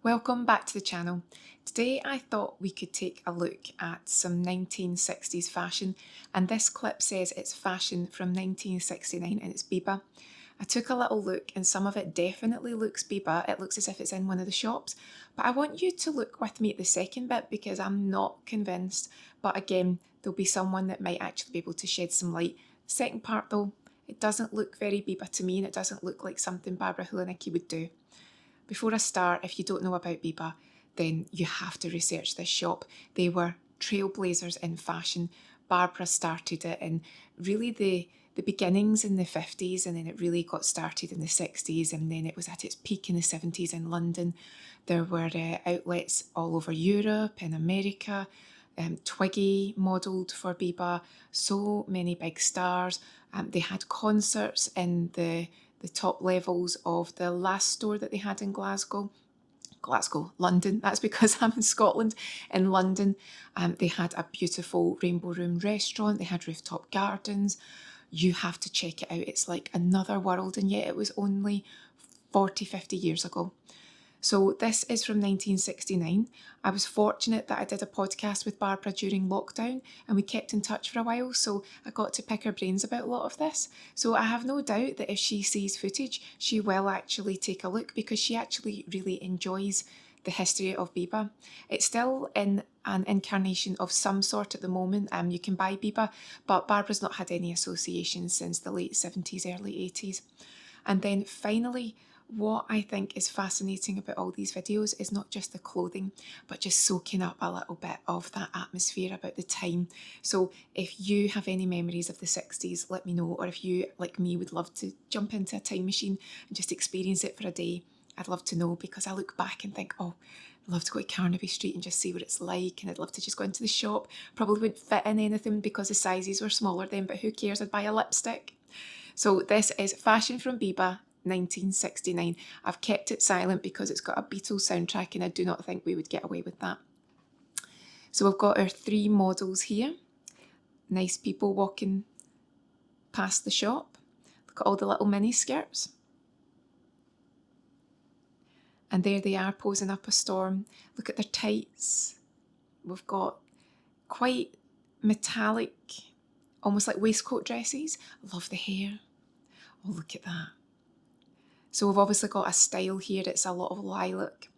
Welcome back to the channel. Today I thought we could take a look at some 1960s fashion, and this clip says it's fashion from 1969 and it's BIBA. I took a little look and some of it definitely looks BIBA. It looks as if it's in one of the shops, but I want you to look with me at the second bit because I'm not convinced, but again, there'll be someone that might actually be able to shed some light. Second part though, it doesn't look very BIBA to me and it doesn't look like something Bárbara Hulanicki would do. Before I start, if you don't know about BIBA, then you have to research this shop. They were trailblazers in fashion. Barbara started it in really the beginnings in the 50s, and then it really got started in the 60s, and then it was at its peak in the 70s in London. There were outlets all over Europe and America. Twiggy modelled for BIBA, so many big stars. They had concerts in the top levels of the last store that they had in London. That's because I'm in Scotland. In London, they had a beautiful Rainbow Room restaurant. They had rooftop gardens. You have to check it out. It's like another world, and yet it was only 40, 50 years ago. So this is from 1969. I was fortunate that I did a podcast with Barbara during lockdown and we kept in touch for a while, so I got to pick her brains about a lot of this. So I have no doubt that if she sees footage, she will actually take a look because she actually really enjoys the history of BIBA. It's still in an incarnation of some sort at the moment. You can buy BIBA, but Barbara's not had any associations since the late 70s, early 80s. And then finally, what I think is fascinating about all these videos is not just the clothing, but just soaking up a little bit of that atmosphere about the time. So if you have any memories of the 60s, let me know. Or if you, like me, would love to jump into a time machine and just experience it for a day, I'd love to know, because I look back and think, oh, I'd love to go to Carnaby Street and just see what it's like, and I'd love to just go into the shop. Probably wouldn't fit in anything because the sizes were smaller then, but who cares, I'd buy a lipstick. So this is Fashion from BIBA 1969. I've kept it silent because it's got a Beatles soundtrack and I do not think we would get away with that. So we've got our three models here. Nice people walking past the shop. Look at all the little mini skirts. And there they are posing up a storm. Look at their tights. We've got quite metallic, almost like waistcoat dresses. I love the hair. Oh, look at that. So we've obviously got a style here. It's a lot of lilac.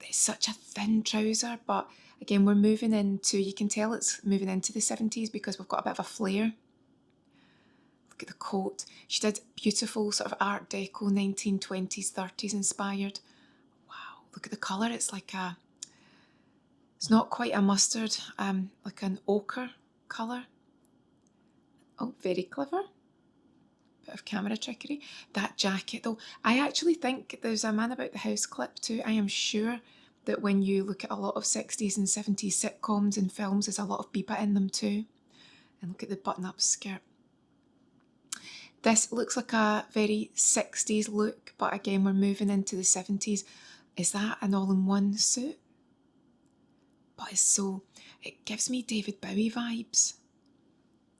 It's such a thin trouser, but again, we're moving into, you can tell it's moving into the 70s because we've got a bit of a flare. Look at the coat. She did beautiful sort of Art Deco, 1920s, 30s inspired. Wow, look at the colour. It's like it's not quite a mustard, like an ochre colour. Oh, very clever. Bit of camera trickery. That jacket though, I actually think there's a Man About the House clip too. I am sure that when you look at a lot of 60s and 70s sitcoms and films, there's a lot of BIBA in them too. And look at the button-up skirt. This looks like a very 60s look, but again, we're moving into the 70s. Is that an all-in-one suit? But it gives me David Bowie vibes.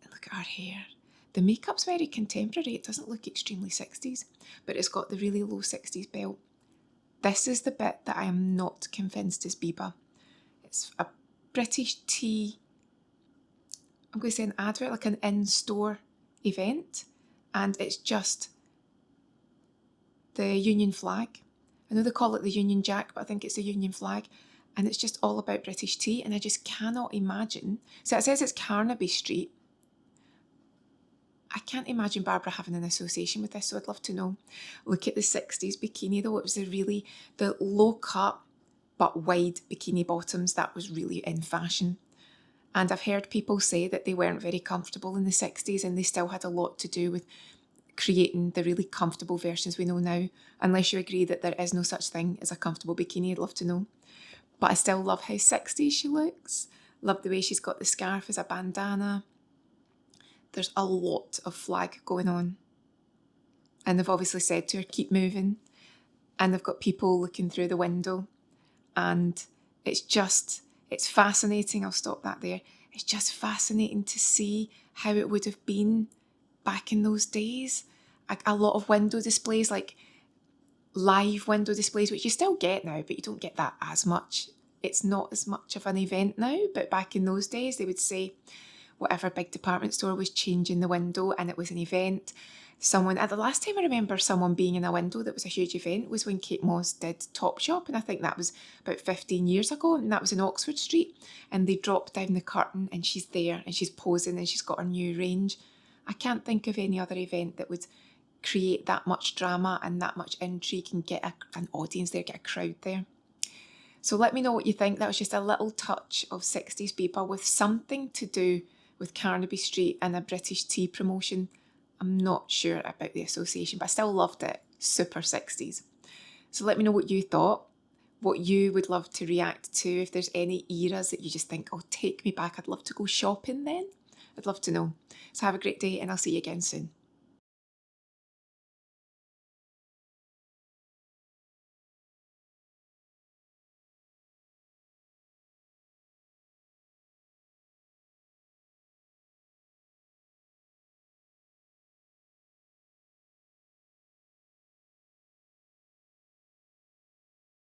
And look at her hair. The makeup's very contemporary. It doesn't look extremely 60s, but it's got the really low 60s belt. This is the bit that I am not convinced is BIBA. It's a British tea, I'm going to say an advert, like an in-store event, and it's just the Union flag. I know they call it the Union Jack, but I think it's the Union flag, and it's just all about British tea, and I just cannot imagine. So it says it's Carnaby Street. I can't imagine Barbara having an association with this, so I'd love to know. Look at the 60s bikini though. It was the low cut but wide bikini bottoms that was really in fashion. And I've heard people say that they weren't very comfortable in the 60s and they still had a lot to do with creating the really comfortable versions we know now. Unless you agree that there is no such thing as a comfortable bikini, I'd love to know. But I still love how 60s she looks. Love the way she's got the scarf as a bandana. There's a lot of flag going on. And they've obviously said to her, keep moving. And they've got people looking through the window. And it's fascinating. I'll stop that there. It's just fascinating to see how it would have been back in those days. A lot of window displays, like live window displays, which you still get now, but you don't get that as much. It's not as much of an event now, but back in those days, they would say whatever big department store was changing the window and it was an event. The last time I remember someone being in a window that was a huge event was when Kate Moss did Topshop, and I think that was about 15 years ago, and that was in Oxford Street, and they dropped down the curtain and she's there and she's posing and she's got her new range. I can't think of any other event that would create that much drama and that much intrigue and get an audience there, get a crowd there. So let me know what you think. That was just a little touch of 60s BIBA with something to do with Carnaby Street and a British tea promotion. I'm not sure about the association, but I still loved it. Super 60s. So let me know what you thought, what you would love to react to, if there's any eras that you just think, oh, take me back. I'd love to go shopping then. I'd love to know. So have a great day and I'll see you again soon.